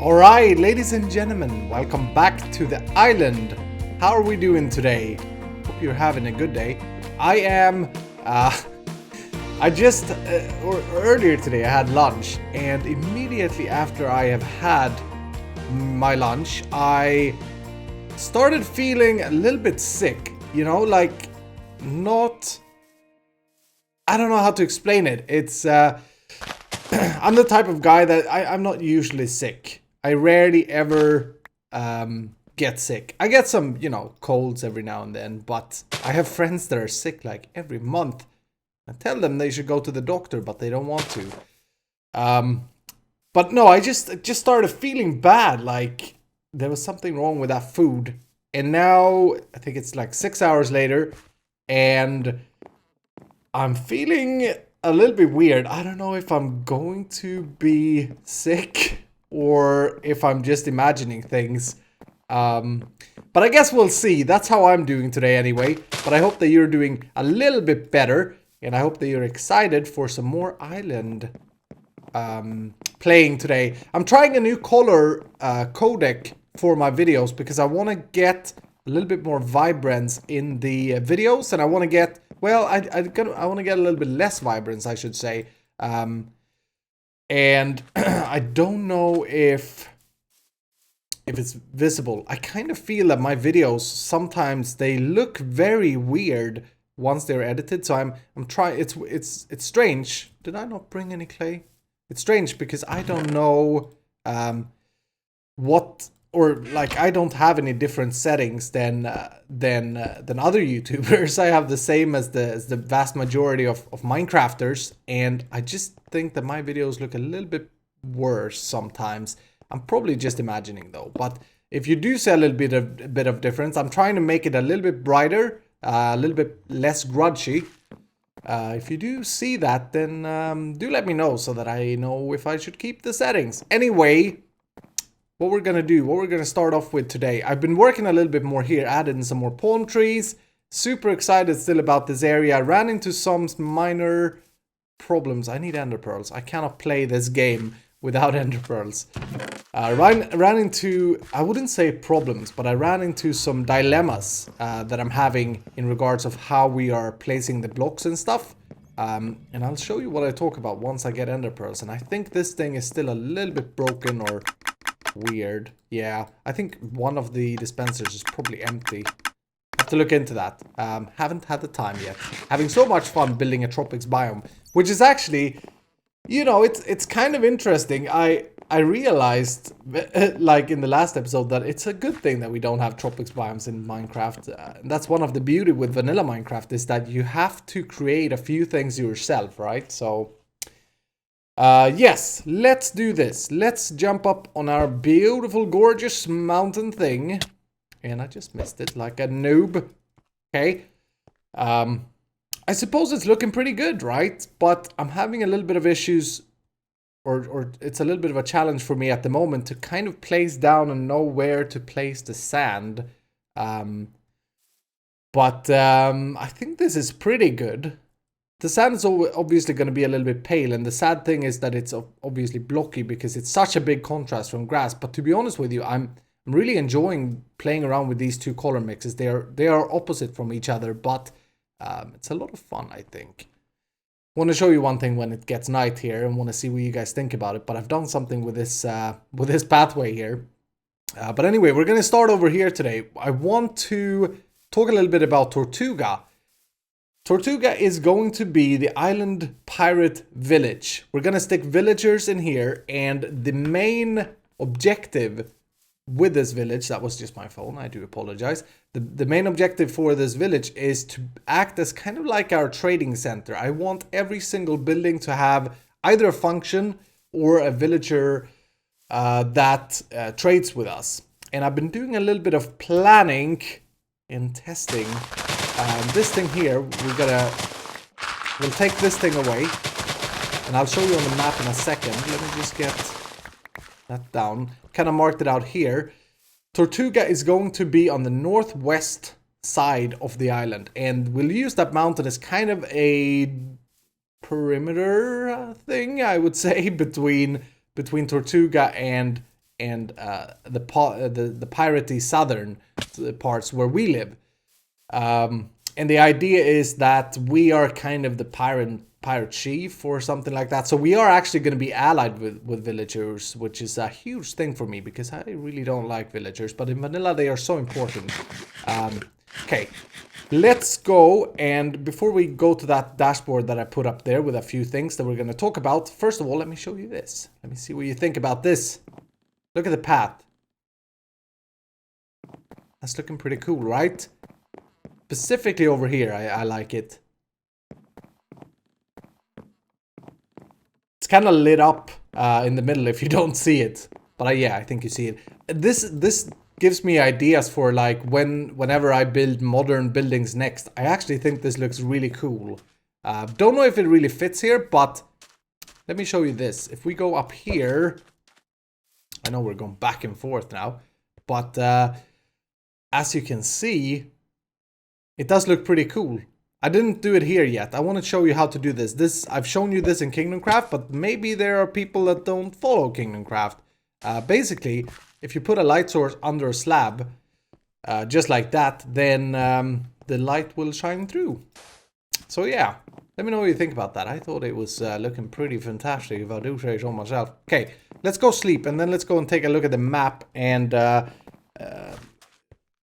Alright, ladies and gentlemen, welcome back to the island. How are we doing today? Hope you're having a good day. I am, earlier today I had lunch, and immediately after I have had my lunch, I started feeling a little bit sick. You know, like, not, I don't know how to explain it. It's, I'm the type of guy that I'm not usually sick. I rarely ever get sick. I get some, colds every now and then, but I have friends that are sick like every month. I tell them they should go to the doctor, but they don't want to. But no, I just started feeling bad, like there was something wrong with that food. And now, I think it's like 6 hours later, and I'm feeling a little bit weird. I don't know if I'm going to be sick or if I'm just imagining things. But I guess we'll see. That's how I'm doing today anyway. But I hope that you're doing a little bit better. And I hope that you're excited for some more island playing today. I'm trying a new color codec for my videos because I want to get a little bit more vibrance in the videos. And I want to get, well, I want to get a little bit less vibrance, I should say. And I don't know if it's visible. I kind of feel that my videos sometimes they look very weird once they're edited. So I'm trying. It's strange. Did I not bring any clay? It's strange because I don't know what, or like I don't have any different settings than other YouTubers. I have the same as the vast majority of Minecrafters, and I just think that my videos look a little bit worse sometimes. I'm probably just imagining though. But if you do see a little bit of difference, I'm trying to make it a little bit brighter, a little bit less grudgy. If you do see that, then do let me know so that I know if I should keep the settings. Anyway, what we're gonna start off with today. I've been working a little bit more here, adding some more palm trees. Super excited still about this area. I ran into some minor problems. I need ender pearls. I cannot play this game without ender pearls. Ran into, I wouldn't say problems, but I ran into some dilemmas that I'm having in regards of how we are placing the blocks and stuff. And I'll show you what I talk about once I get ender pearls. And I think this thing is still a little bit broken or weird. Yeah, I think one of the dispensers is probably empty. Have to look into that. Haven't had the time yet. Having so much fun building a tropics biome, which is actually, it's kind of interesting. I realized, like in the last episode, that it's a good thing that we don't have tropics biomes in Minecraft. And that's one of the beauty with vanilla Minecraft, is that you have to create a few things yourself, right? So, yes, let's do this. Let's jump up on our beautiful, gorgeous mountain thing. And I just missed it like a noob. Okay. I suppose it's looking pretty good, right? But I'm having a little bit of issues, or it's a little bit of a challenge for me at the moment to kind of place down and know where to place the sand. But I think this is pretty good. The sand is obviously going to be a little bit pale, and the sad thing is that it's obviously blocky because it's such a big contrast from grass. But to be honest with you, I'm really enjoying playing around with these two color mixes. They are opposite from each other, but it's a lot of fun, I think. Want to show you one thing when it gets night here, and want to see what you guys think about it. But I've done something with this pathway here. But anyway, we're going to start over here today. I want to talk a little bit about Tortuga. Tortuga is going to be the island pirate village. We're going to stick villagers in here, and the main objective with this village, that was just my phone, I do apologize. The main objective for this village is to act as kind of like our trading center. I want every single building to have either a function or a villager that trades with us. And I've been doing a little bit of planning and testing. This thing here, we'll take this thing away, and I'll show you on the map in a second. Let me just get that down. Kind of marked it out here. Tortuga is going to be on the northwest side of the island, and we'll use that mountain as kind of a perimeter thing, I would say, between Tortuga and the piratey southern parts where we live. And the idea is that we are kind of the pirate chief or something like that. So we are actually going to be allied with villagers, which is a huge thing for me because I really don't like villagers. But in vanilla, they are so important. Okay, let's go. And before we go to that dashboard that I put up there with a few things that we're going to talk about, first of all, let me show you this. Let me see what you think about this. Look at the path. That's looking pretty cool, right? Specifically over here, I like it. It's kind of lit up in the middle if you don't see it. But yeah, I think you see it. This gives me ideas for like whenever I build modern buildings next. I actually think this looks really cool. Don't know if it really fits here, but let me show you this. If we go up here, I know we're going back and forth now, but as you can see, it does look pretty cool. I didn't do it here yet. I want to show you how to do this. I've shown you this in Kingdom Craft, but maybe there are people that don't follow Kingdom Craft. Basically, if you put a light source under a slab, just like that, then the light will shine through. So yeah, let me know what you think about that. I thought it was looking pretty fantastic, if I do say so myself. Okay, let's go sleep, and then let's go and take a look at the map and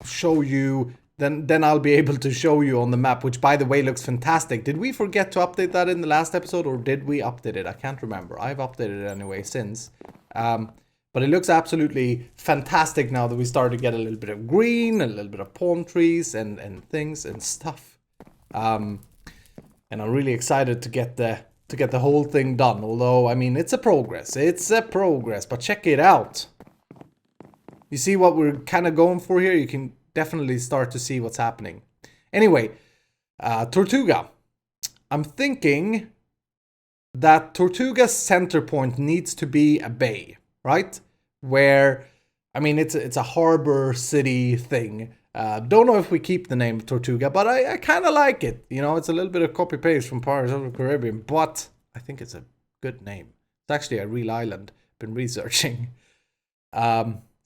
show you. Then I'll be able to show you on the map, which by the way looks fantastic. Did we forget to update that in the last episode, or did we update it? I can't remember. I've updated it anyway since. But it looks absolutely fantastic now that we started to get a little bit of green, a little bit of palm trees and things and stuff. And I'm really excited to get the whole thing done. Although, I mean, it's a progress. It's a progress. But check it out. You see what we're kind of going for here? You can definitely start to see what's happening. Anyway, Tortuga. I'm thinking that Tortuga's center point needs to be a bay, right? Where, I mean, it's a harbor city thing. Don't know if we keep the name Tortuga, but I kind of like it. You know, it's a little bit of copy paste from Pirates of the Caribbean, but I think it's a good name. It's actually a real island. Been researching.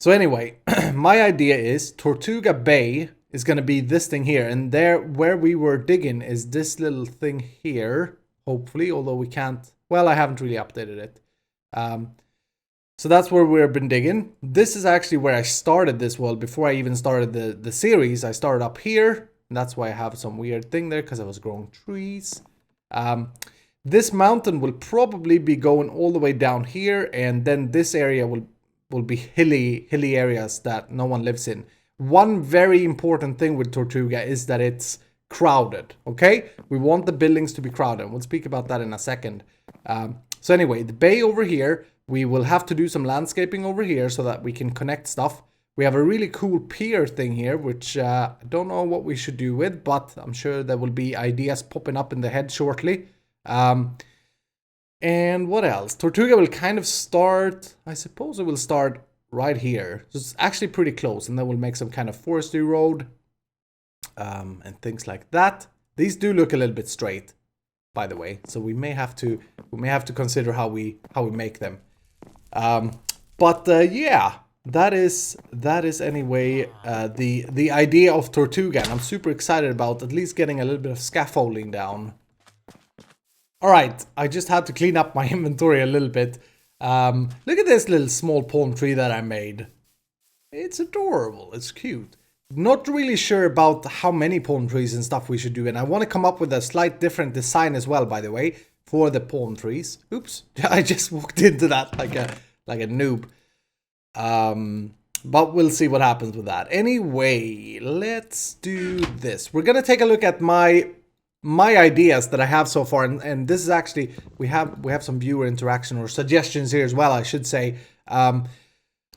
So anyway, my idea is Tortuga Bay is going to be this thing here. And there, where we were digging is this little thing here, hopefully, although we can't. Well, I haven't really updated it. So that's where we've been digging. This is actually where I started this world before I even started the series. I started up here. And that's why I have some weird thing there, because I was growing trees. This mountain will probably be going all the way down here. And then this area will be hilly areas that no one lives in. One very important thing with Tortuga is that it's crowded, okay? We want the buildings to be crowded. We'll speak about that in a second. So anyway, the bay over here, we will have to do some landscaping over here so that we can connect stuff. We have a really cool pier thing here, which I don't know what we should do with, but I'm sure there will be ideas popping up in the head shortly. And what else? Tortuga will kind of start, I suppose it will start right here. So it's actually pretty close, and then we'll make some kind of forestry road and things like that. These do look a little bit straight, by the way, so we may have to consider how we make them. Yeah, that is anyway the idea of Tortuga, and I'm super excited about at least getting a little bit of scaffolding down. Alright, I just had to clean up my inventory a little bit. Look at this little small palm tree that I made. It's adorable, it's cute. Not really sure about how many palm trees and stuff we should do, and I want to come up with a slight different design as well, by the way, for the palm trees. Oops, I just walked into that like a noob. But we'll see what happens with that. Anyway, let's do this. We're gonna take a look at my ideas that I have so far, and this is actually, we have some viewer interaction or suggestions here as well, I should say.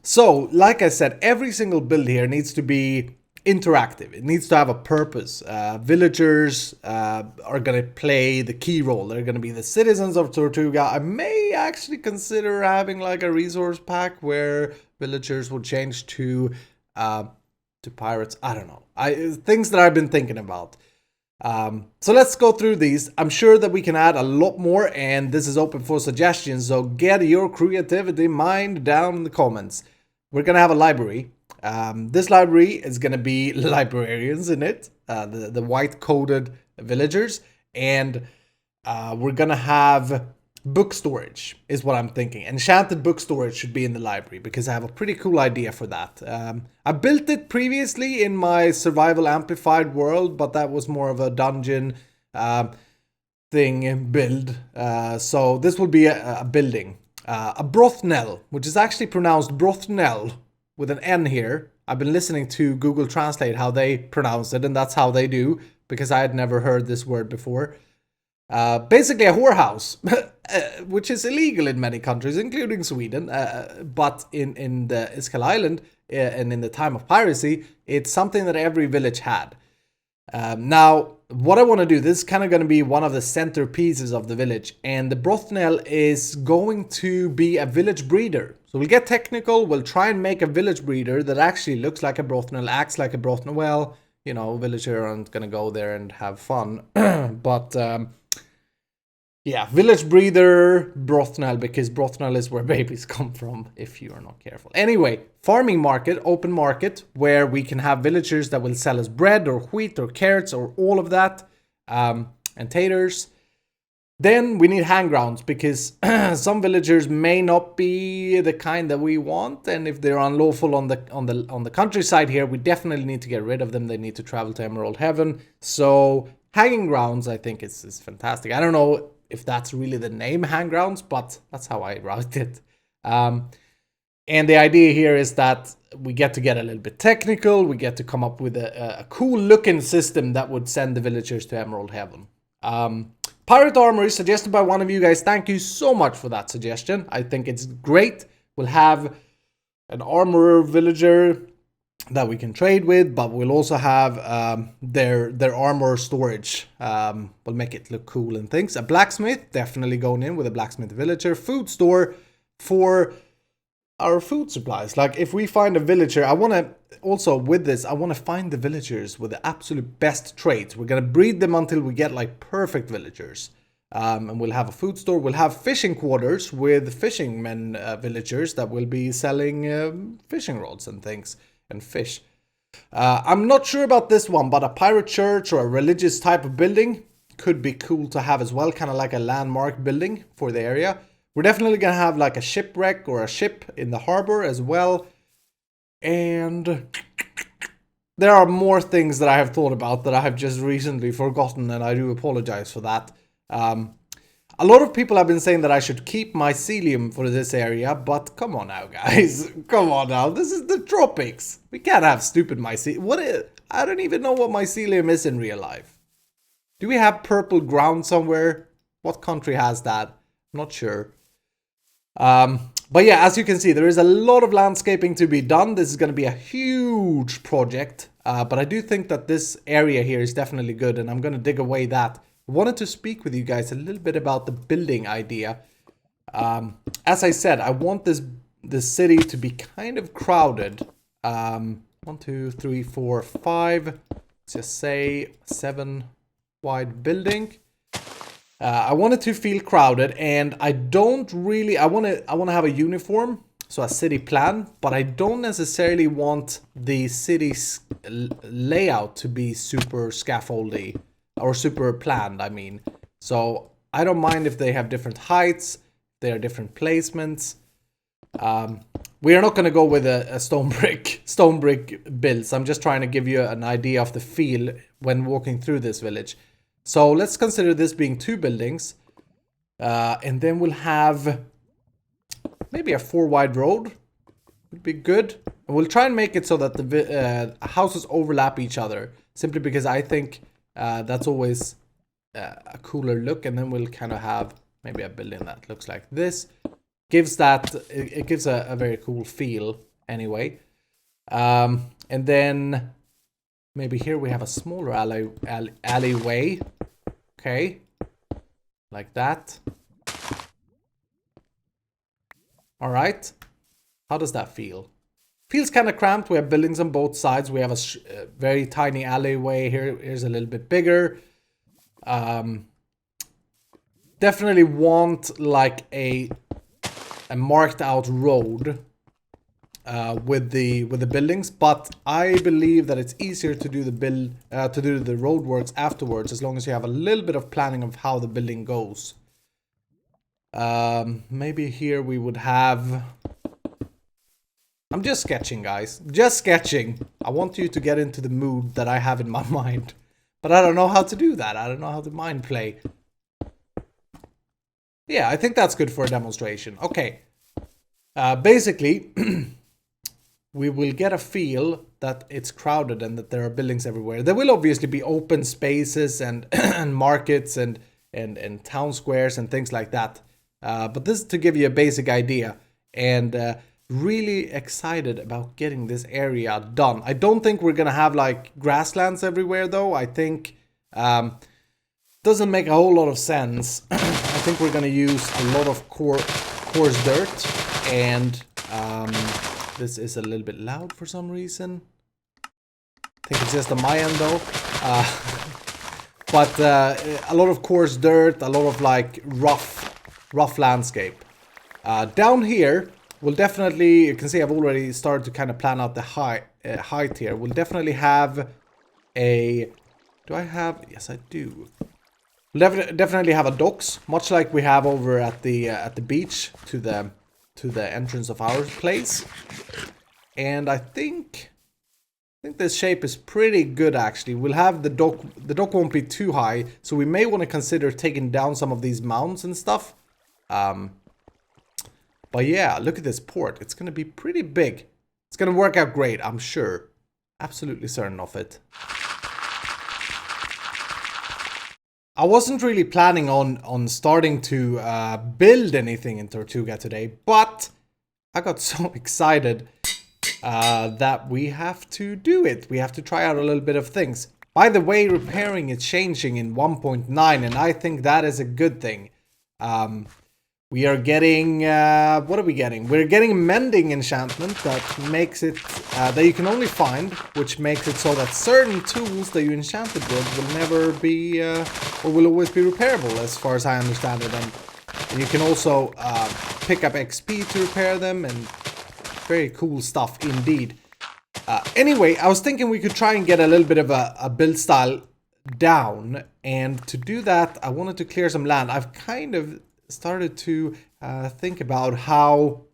So, like I said, every single build here needs to be interactive. It needs to have a purpose. Villagers are going to play the key role. They're going to be the citizens of Tortuga. I may actually consider having like a resource pack where villagers will change to pirates. I don't know. Things that I've been thinking about. So let's go through these. I'm sure that we can add a lot more, and this is open for suggestions, so get your creativity mind down in the comments. we're gonna have a library. This library is gonna be librarians in it, the white coated villagers, and we're gonna have book storage is what I'm thinking. Enchanted book storage should be in the library because I have a pretty cool idea for that. I built it previously in my survival amplified world, but that was more of a dungeon thing build. So this will be a building. A brothel, which is actually pronounced brothnell with an N here. I've been listening to Google Translate how they pronounce it, and that's how they do, because I had never heard this word before. Basically a whorehouse, which is illegal in many countries, including Sweden. But in the Iskall Island, and in the time of piracy, it's something that every village had. Now, what I want to do, this is kind of going to be one of the centerpieces of the village. And the brothel is going to be a village breeder. So we'll get technical, we'll try and make a village breeder that actually looks like a brothel, acts like a brothel. Well, you know, villagers aren't going to go there and have fun. But... yeah, village breeder, brothel, because brothel is where babies come from, if you are not careful. Anyway, farming market, open market, where we can have villagers that will sell us bread or wheat or carrots or all of that, and taters. Then we need hang grounds, because some villagers may not be the kind that we want, and if they're unlawful on the countryside here, we definitely need to get rid of them. They need to travel to Emerald Heaven. So hanging grounds, I think, is fantastic. I don't know if that's really the name, hang grounds, but that's how I wrote it. And the idea here is that we get to get a little bit technical. We get to come up with a cool looking system that would send the villagers to Emerald Heaven. Pirate armory suggested by one of you guys. Thank you so much for that suggestion. I think it's great. We'll have an armorer villager that we can trade with, but we'll also have their armor storage. We'll make it look cool and things. A blacksmith, definitely going in with a blacksmith villager. Food store for our food supplies. Like if we find a villager, I want to also with this, I want to find the villagers with the absolute best traits. We're going to breed them until we get like perfect villagers. And we'll have a food store. We'll have fishing quarters with fishermen villagers that will be selling fishing rods and things. And fish. I'm not sure about this one, but a pirate church or a religious type of building could be cool to have as well, kind of like a landmark building for the area. We're definitely gonna have like a shipwreck or a ship in the harbor as well. And there are more things that I have thought about that I have just recently forgotten, and I do apologize for that. A lot of people have been saying that I should keep mycelium for this area, but come on now, guys. Come on now. This is the tropics. We can't have stupid mycelium. I don't even know what mycelium is in real life. Do we have purple ground somewhere? What country has that? I'm not sure. But yeah, as you can see, there is a lot of landscaping to be done. This is going to be a huge project. But I do think that this area here is definitely good, and I'm going to dig away that. Wanted to speak with you guys a little bit about the building idea. As I said, I want this city to be kind of crowded. 1, 2, 3, 4, 5. Let's just say 7 wide building. I want it to feel crowded, and I don't really. I want to have a uniform, so a city plan, but I don't necessarily want the city's layout to be super scaffoldy. Or super planned, I mean. So I don't mind if they have different heights, they are different placements. We are not going to go with a stone brick builds. I'm just trying to give you an idea of the feel when walking through this village. So let's consider this being 2 buildings. And then we'll have maybe a 4 wide road. Would be good. And we'll try and make it so that the houses overlap each other. Simply because I think... that's always a cooler look, and then we'll kind of have maybe a building that looks like this. It gives a very cool feel anyway. And then maybe here we have a smaller alleyway. Okay, like that. All right, how does that feel? Feels kind of cramped. We have buildings on both sides. We have a very tiny alleyway here. Here's a little bit bigger. Definitely want like a marked out road with the buildings, but I believe that it's easier to do the roadworks afterwards, as long as you have a little bit of planning of how the building goes. Maybe here we would have... I'm just sketching, guys. Just sketching. I want you to get into the mood that I have in my mind. But I don't know how to do that. I don't know how to mind play. Yeah, I think that's good for a demonstration. Okay. Basically, we will get a feel that it's crowded and that there are buildings everywhere. There will obviously be open spaces and, and markets and town squares and things like that. But this is to give you a basic idea. And really excited about getting this area done. I don't think we're gonna have like grasslands everywhere though. I think doesn't make a whole lot of sense. I think we're gonna use a lot of coarse dirt, and this is a little bit loud for some reason. I think it's just on my end though. But a lot of coarse dirt, a lot of like rough landscape. Down here, we'll definitely, you can see I've already started to kind of plan out the height here. We'll definitely have a, do I have, yes I do. We'll definitely have a docks, much like we have over at the beach to the entrance of our place. And I think this shape is pretty good actually. We'll have the dock won't be too high, so we may want to consider taking down some of these mounds and stuff. But yeah, look at this port. It's going to be pretty big. It's going to work out great, I'm sure. Absolutely certain of it. I wasn't really planning on starting to build anything in Tortuga today, but I got so excited that we have to do it. We have to try out a little bit of things. By the way, repairing is changing in 1.9, and I think that is a good thing. We are getting, what are we getting? We're getting mending enchantment that makes it, that you can only find, which makes it so that certain tools that you enchanted with will never be, or will always be repairable, as far as I understand it. And you can also pick up XP to repair them, and very cool stuff indeed. Anyway, I was thinking we could try and get a little bit of a build style down, and to do that, I wanted to clear some land. I've kind of started to think about how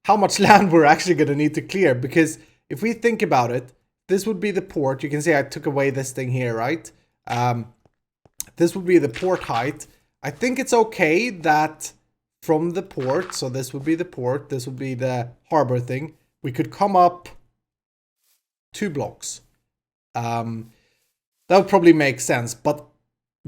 much land we're actually going to need to clear, because if we think about it, this would be the port. You can see I took away this thing here, right? This would be the port height. I think it's okay that from the port, so this would be the port, this would be the harbor thing, we could come up 2 blocks. That would probably make sense, but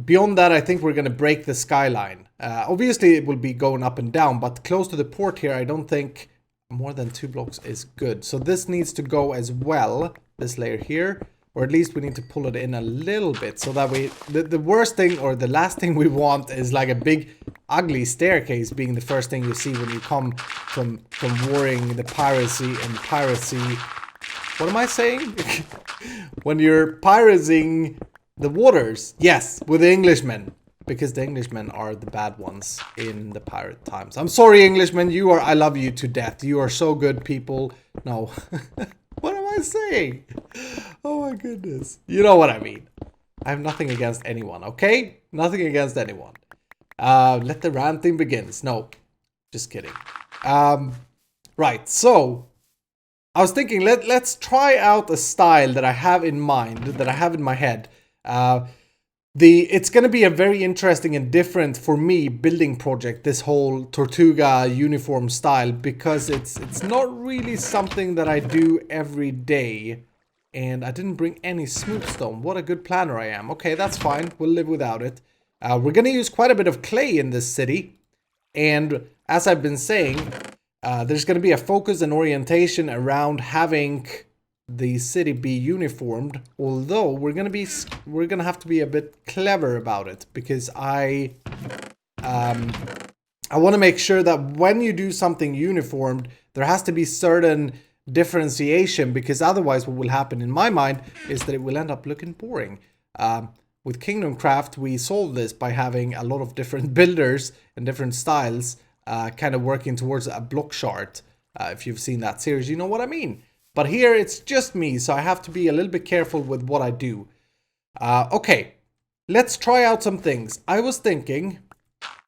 beyond that, I think we're going to break the skyline. Obviously, it will be going up and down, but close to the port here, I don't think more than 2 blocks is good. So this needs to go as well, this layer here, or at least we need to pull it in a little bit, so that we, the worst thing or the last thing we want is like a big ugly staircase being the first thing you see when you come from warring the piracy. What am I saying? When you're pirating the waters, yes, with the Englishmen, because the Englishmen are the bad ones in the pirate times. I'm sorry, Englishmen, I love you to death. You are so good people. No, what am I saying? Oh my goodness. You know what I mean. I have nothing against anyone, okay? Nothing against anyone. Let the ranting begins. No, just kidding. Right, so I was thinking, let's try out a style that I have in mind, that I have in my head. It's going to be a very interesting and different for me building project, this whole Tortuga uniform style, because it's not really something that I do every day. And I didn't bring any smooth stone. What a good planner I am. Okay, that's fine. We'll live without it. We're going to use quite a bit of clay in this city. And as I've been saying, there's going to be a focus and orientation around having the city be uniformed, although we're gonna have to be a bit clever about it, because I want to make sure that when you do something uniformed, there has to be certain differentiation, because otherwise what will happen in my mind is that it will end up looking boring. With Kingdom Craft, we solved this by having a lot of different builders and different styles kind of working towards a block chart. If you've seen that series, you know what I mean. But here it's just me, so I have to be a little bit careful with what I do. Okay, let's try out some things. I was thinking,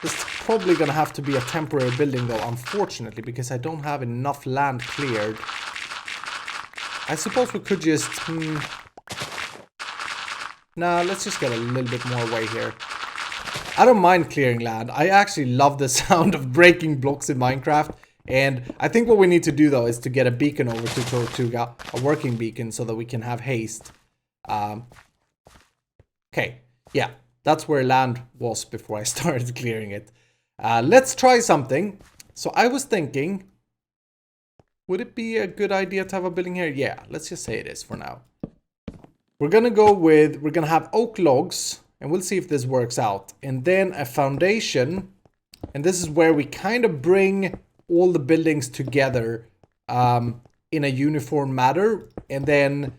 this is probably gonna have to be a temporary building though, unfortunately, because I don't have enough land cleared. I suppose we could just... Nah, let's just get a little bit more away here. I don't mind clearing land. I actually love the sound of breaking blocks in Minecraft. And I think what we need to do though is to get a beacon over to Tortuga, a working beacon, so that we can have haste. Okay, yeah, that's where land was before I started clearing it. Let's try something. So I was thinking, would it be a good idea to have a building here? Yeah, let's just say it is for now. We're gonna have oak logs, and we'll see if this works out. And then a foundation, and this is where we kind of bring all the buildings together in a uniform manner. And then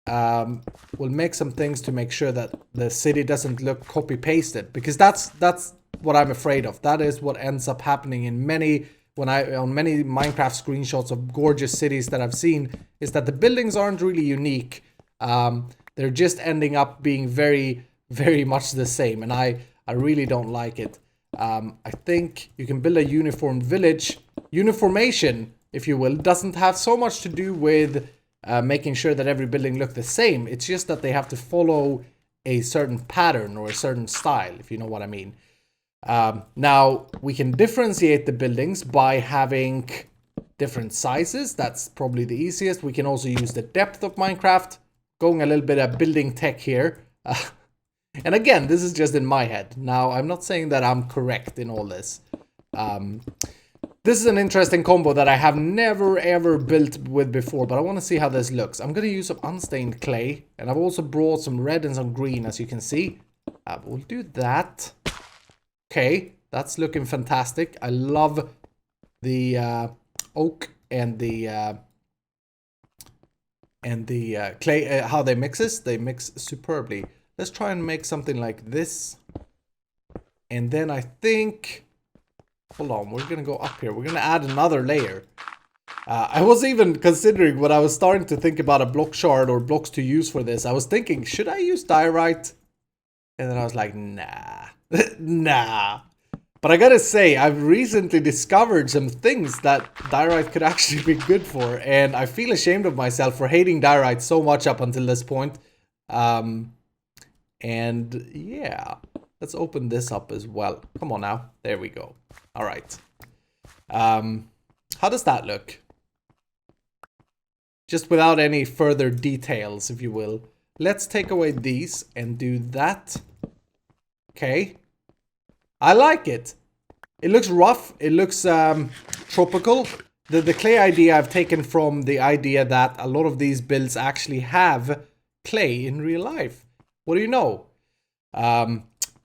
we'll make some things to make sure that the city doesn't look copy-pasted. Because that's what I'm afraid of. That is what ends up happening in many... on many Minecraft screenshots of gorgeous cities that I've seen, is that the buildings aren't really unique. They're just ending up being very, very much the same, and I really don't like it. I think you can build a uniform village. Uniformation, if you will, doesn't have so much to do with making sure that every building look the same. It's just that they have to follow a certain pattern or a certain style, if you know what I mean. Now, we can differentiate the buildings by having different sizes. That's probably the easiest. We can also use the depth of Minecraft. Going a little bit of building tech here. And again, this is just in my head. Now, I'm not saying that I'm correct in all this. This is an interesting combo that I have never ever built with before, but I want to see how this looks. I'm going to use some unstained clay, and I've also brought some red and some green, as you can see. We'll do that. Okay, that's looking fantastic. I love the oak and the clay, how they mixes. They mix superbly. Let's try and make something like this. And then I think... Hold on, we're going to go up here. We're going to add another layer. I was even considering, when I was starting to think about a block shard or blocks to use for this, I was thinking, should I use diorite? And then I was like, nah. Nah. But I gotta say, I've recently discovered some things that diorite could actually be good for. And I feel ashamed of myself for hating diorite so much up until this point. And yeah, let's open this up as well. Come on now. There we go. All right. How does that look? Just without any further details, if you will. Let's take away these and do that. Okay. I like it. It looks rough. It looks tropical. The clay idea I've taken from the idea that a lot of these builds actually have clay in real life. What do you know?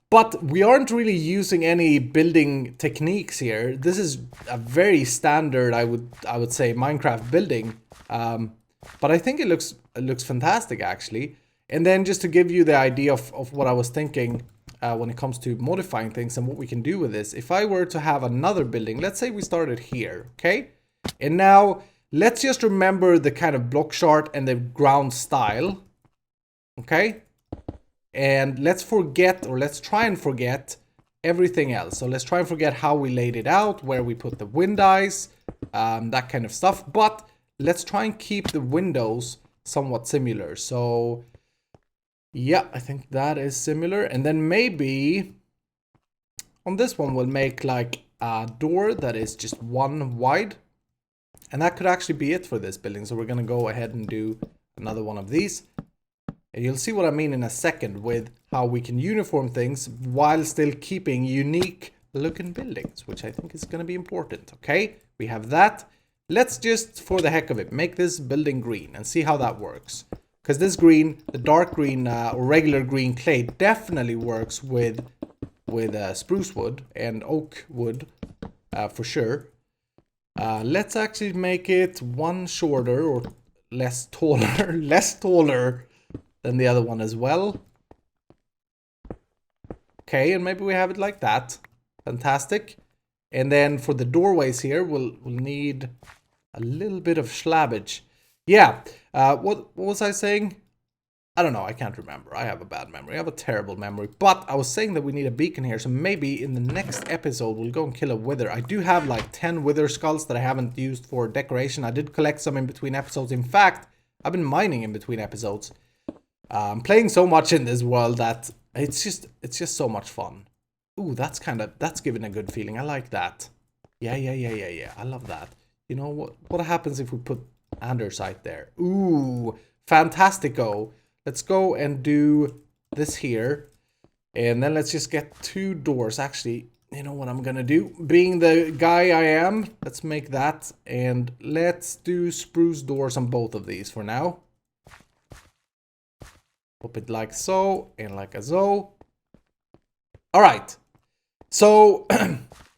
But we aren't really using any building techniques here. This is a very standard, I would say, Minecraft building. But I think it looks fantastic, actually. And then just to give you the idea of what I was thinking when it comes to modifying things and what we can do with this. If I were to have another building, let's say we started here, okay? And now let's just remember the kind of block chart and the ground style, okay? And let's forget, or let's try and forget everything else. So let's try and forget how we laid it out, where we put the wind eyes, that kind of stuff. But let's try and keep the windows somewhat similar. So yeah, I think that is similar. And then maybe on this one, we'll make like a door that is just one wide. And that could actually be it for this building. So we're going to go ahead and do another one of these. And you'll see what I mean in a second with how we can uniform things while still keeping unique looking buildings, which I think is going to be important. Okay, we have that. Let's just, for the heck of it, make this building green and see how that works. Because this green, the dark green or regular green clay definitely works with spruce wood and oak wood for sure. Let's actually make it one shorter or less taller, less taller than the other one as well. Okay, and maybe we have it like that. Fantastic. And then for the doorways here, we'll need A little bit of slabbage. Yeah, what was I saying? I don't know, I can't remember. I have a bad memory. I have a terrible memory. But I was saying that we need a beacon here, so maybe in the next episode we'll go and kill a wither. I do have like 10 wither skulls that I haven't used for decoration. I did collect some in between episodes. In fact, I've been mining in between episodes. I'm playing so much in this world that it's just so much fun. Ooh, that's giving a good feeling. I like that. Yeah. I love that. You know what happens if we put andesite there? Ooh, fantastico. Let's go and do this here. And then let's just get 2 doors. Actually, you know what I'm gonna do? Being the guy I am, let's make that. And let's do spruce doors on both of these for now. Pop it like so, and like a so. Alright. So,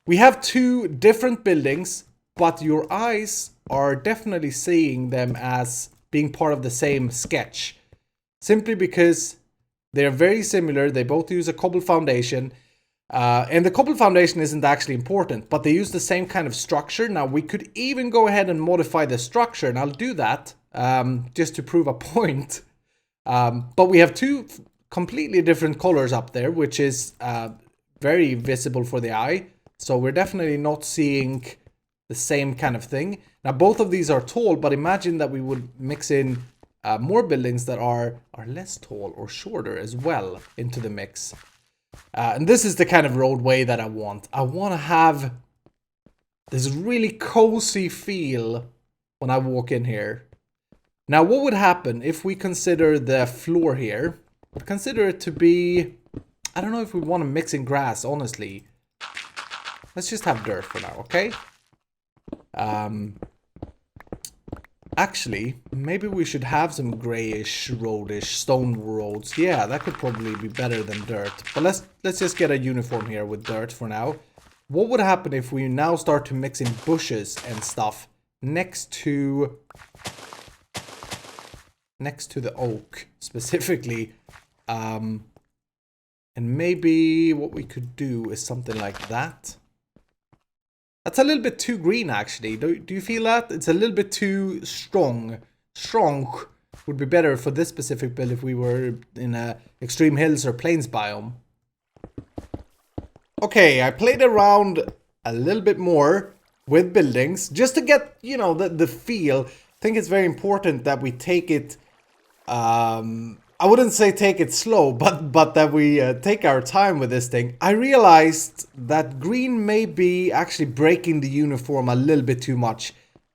we have 2 different buildings, but your eyes are definitely seeing them as being part of the same sketch. Simply because they're very similar. They both use a cobble foundation. And the cobble foundation isn't actually important, but they use the same kind of structure. Now, we could even go ahead and modify the structure, and I'll do that just to prove a point. But we have 2 completely different colors up there, which is very visible for the eye. So we're definitely not seeing the same kind of thing. Now, both of these are tall, but imagine that we would mix in more buildings that are less tall or shorter as well into the mix. And this is the kind of roadway that I want. I want to have this really cozy feel when I walk in here. Now, what would happen if we consider the floor here? I'd consider it to be... I don't know if we want to mix in grass, honestly. Let's just have dirt for now, okay? Actually, maybe we should have some grayish, roadish stone roads. Yeah, that could probably be better than dirt. But let's just get a uniform here with dirt for now. What would happen if we now start to mix in bushes and stuff next to the oak specifically? And maybe what we could do is something like that. That's a little bit too green, actually. Do you feel that? It's a little bit too strong. Strong would be better for this specific build if we were in a extreme hills or plains biome. Okay, I played around a little bit more with buildings just to get, you know, the feel. I think it's very important that we take it... I wouldn't say take it slow, but that we take our time with this thing. I realized that green may be actually breaking the uniform a little bit too much.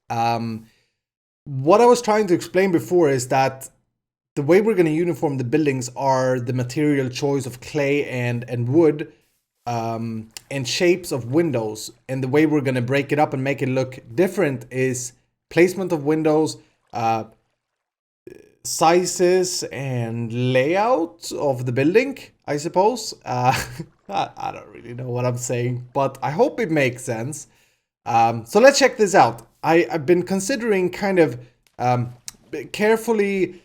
What I was trying to explain before is that the way we're going to uniform the buildings are the material choice of clay and wood, and shapes of windows. And the way we're going to break it up and make it look different is placement of windows, sizes and layout of the building, I suppose. I don't really know what I'm saying, but I hope it makes sense. So let's check this out. I've been considering kind of carefully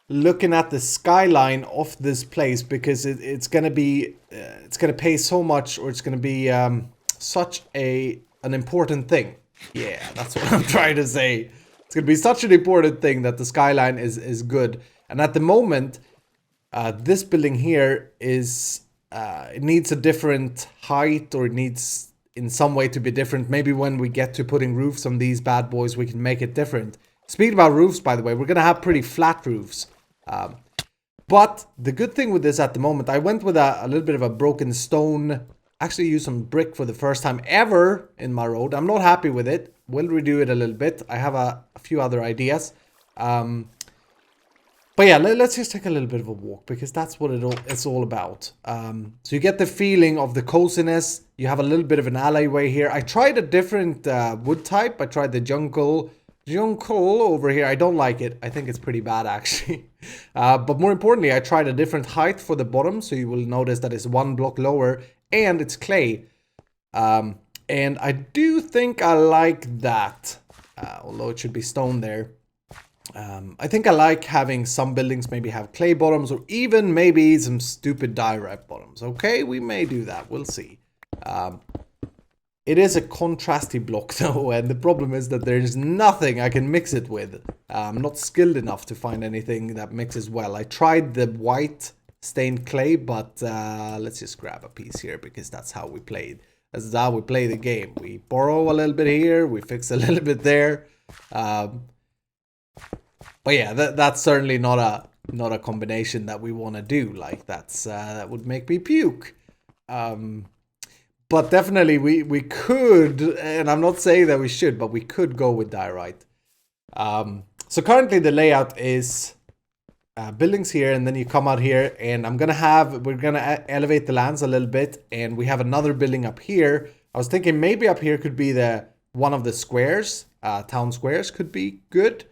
looking at the skyline of this place, because it's gonna be it's gonna pay so much, or it's gonna be such an important thing. Yeah, that's what I'm trying to say. It's going to be such an important thing that the skyline is good. And at the moment, this building here is... it needs a different height, or it needs in some way to be different. Maybe when we get to putting roofs on these bad boys, we can make it different. Speaking about roofs, by the way, we're going to have pretty flat roofs. But the good thing with this at the moment, I went with a little bit of a broken stone. Actually used some brick for the first time ever in my road. I'm not happy with it. We'll redo it a little bit. I have a few other ideas. But yeah, let's just take a little bit of a walk, because that's what it's all about. So you get the feeling of the coziness. You have a little bit of an alleyway here. I tried a different wood type. I tried the jungle over here. I don't like it. I think it's pretty bad, actually. But more importantly, I tried a different height for the bottom. So you will notice that it's 1 block lower. And it's clay. And I do think I like that. Although it should be stone there. I think I like having some buildings maybe have clay bottoms, or even maybe some stupid diorite bottoms. Okay, we may do that. We'll see. It is a contrasty block though, and the problem is that there's nothing I can mix it with. I'm not skilled enough to find anything that mixes well. I tried the white stained clay, but let's just grab a piece here because that's how we played. That's how we play the game. We borrow a little bit here, we fix a little bit there. But yeah, that's certainly not a combination that we want to do. Like that would make me puke. But definitely we could, and I'm not saying that we should, but we could go with diorite. So currently the layout is buildings here, and then you come out here, and we're gonna elevate the lands a little bit, and we have another building up here. I was thinking maybe up here could be one of the squares, town squares could be good.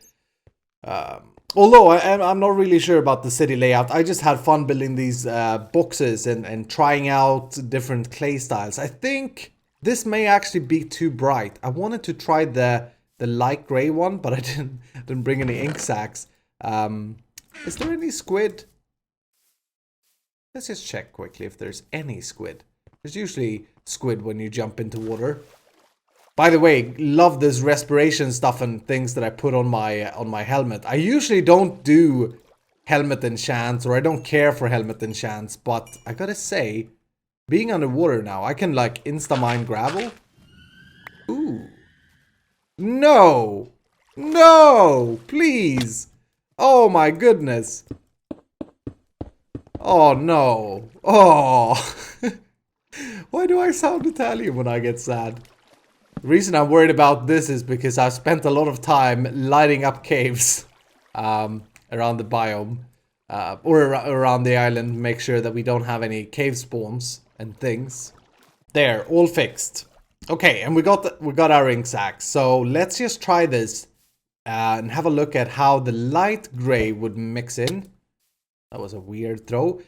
Although I'm not really sure about the city layout. I just had fun building these boxes and trying out different clay styles. I think this may actually be too bright. I wanted to try the light gray one, but I didn't bring any ink sacks. Is there any squid? Let's just check quickly if there's any squid. There's usually squid when you jump into water. By the way, love this respiration stuff and things that I put on my helmet. I usually don't do helmet enchants, or I don't care for helmet enchants, but I gotta say, being underwater now, I can like insta-mine gravel. Ooh. No! No! Please! Oh my goodness! Oh no! Oh! Why do I sound Italian when I get sad? The reason I'm worried about this is because I've spent a lot of time lighting up caves around the biome or around the island. Make sure that we don't have any cave spawns and things. There, all fixed. Okay, and we got our ink sacks. So let's just try this and have a look at how the light gray would mix in. That was a weird throw.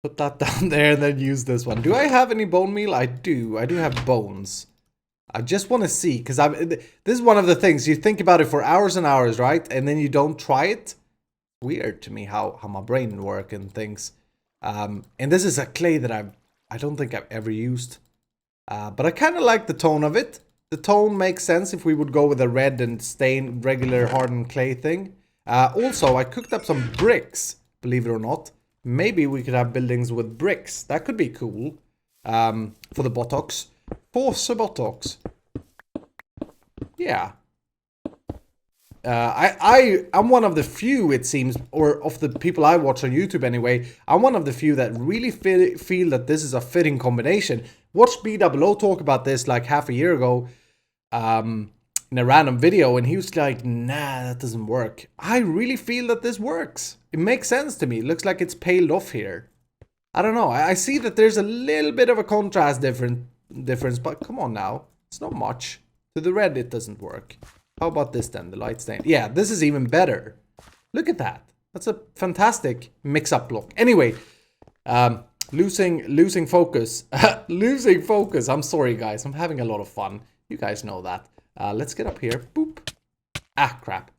Put that down there and then use this one. Do I have any bone meal? I do. I do have bones. I just want to see, because this is one of the things. You think about it for hours and hours, right? And then you don't try it. Weird to me how my brain works and things. And this is a clay that I don't think I've ever used. But I kind of like the tone of it. The tone makes sense if we would go with a red and stained regular hardened clay thing. Also, I cooked up some bricks, believe it or not. Maybe we could have buildings with bricks. That could be cool. For the buttocks. Force buttocks. Yeah. I'm one of the few, it seems, or of the people I watch on YouTube anyway, I'm one of the few that really feel that this is a fitting combination. Watched B00 talk about this like half a year ago in a random video, and he was like, nah, that doesn't work. I really feel that this works. It makes sense to me. It looks like it's paled off here. I don't know. I see that there's a little bit of a contrast difference, but come on now. It's not much. To the red, it doesn't work. How about this then? The light stain. Yeah, this is even better. Look at that. That's a fantastic mix-up look. Anyway, losing focus. Losing focus. I'm sorry, guys. I'm having a lot of fun. You guys know that. Let's get up here. Boop. Ah, crap.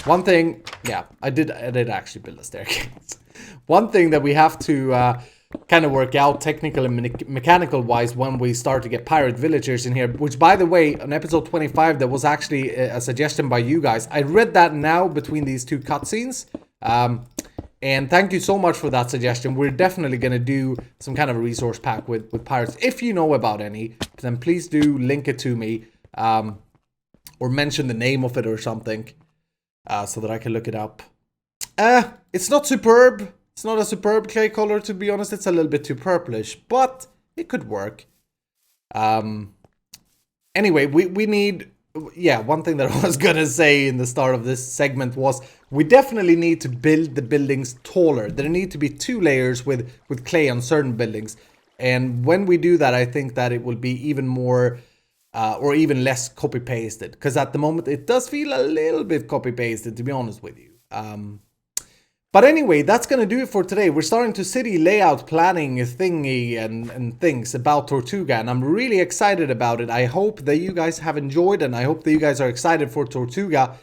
One thing, yeah, I did actually build a staircase. One thing that we have to kind of work out technical and mechanical wise when we start to get pirate villagers in here, which by the way, on episode 25, there was actually a suggestion by you guys. I read that now between these two cutscenes. And thank you so much for that suggestion. We're definitely going to do some kind of a resource pack with pirates. If you know about any, then please do link it to me. Or mention the name of it or something. So that I can look it up. It's not superb. It's not a superb clay color, to be honest. It's a little bit too purplish, but it could work. Anyway, we need... Yeah, one thing that I was gonna say in the start of this segment was we definitely need to build the buildings taller. There need to be 2 layers with clay on certain buildings. And when we do that, I think that it will be even more... or even less copy-pasted. Because at the moment, it does feel a little bit copy-pasted, to be honest with you. But anyway, that's going to do it for today. We're starting to city layout planning thingy and things about Tortuga. And I'm really excited about it. I hope that you guys have enjoyed. And I hope that you guys are excited for Tortuga.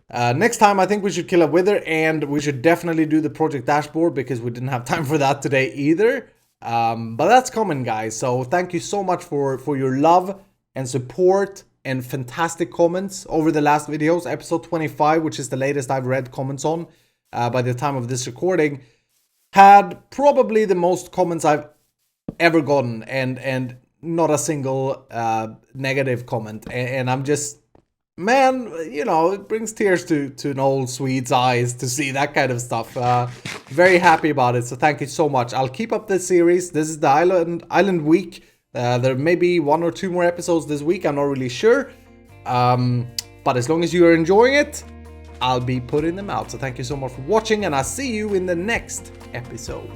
Next time, I think we should kill a wither. And we should definitely do the project dashboard. Because we didn't have time for that today either. But that's coming, guys. So thank you so much for your love and support and fantastic comments over the last videos. Episode 25, which is the latest I've read comments on by the time of this recording, had probably the most comments I've ever gotten, and not a single negative comment. And I'm just, man, you know, it brings tears to an old Swede's eyes to see that kind of stuff. Very happy about it, so thank you so much. I'll keep up this series. This is the Island Week. There may be 1 or 2 more episodes this week, I'm not really sure. But as long as you are enjoying it, I'll be putting them out. So thank you so much for watching, and I'll see you in the next episode.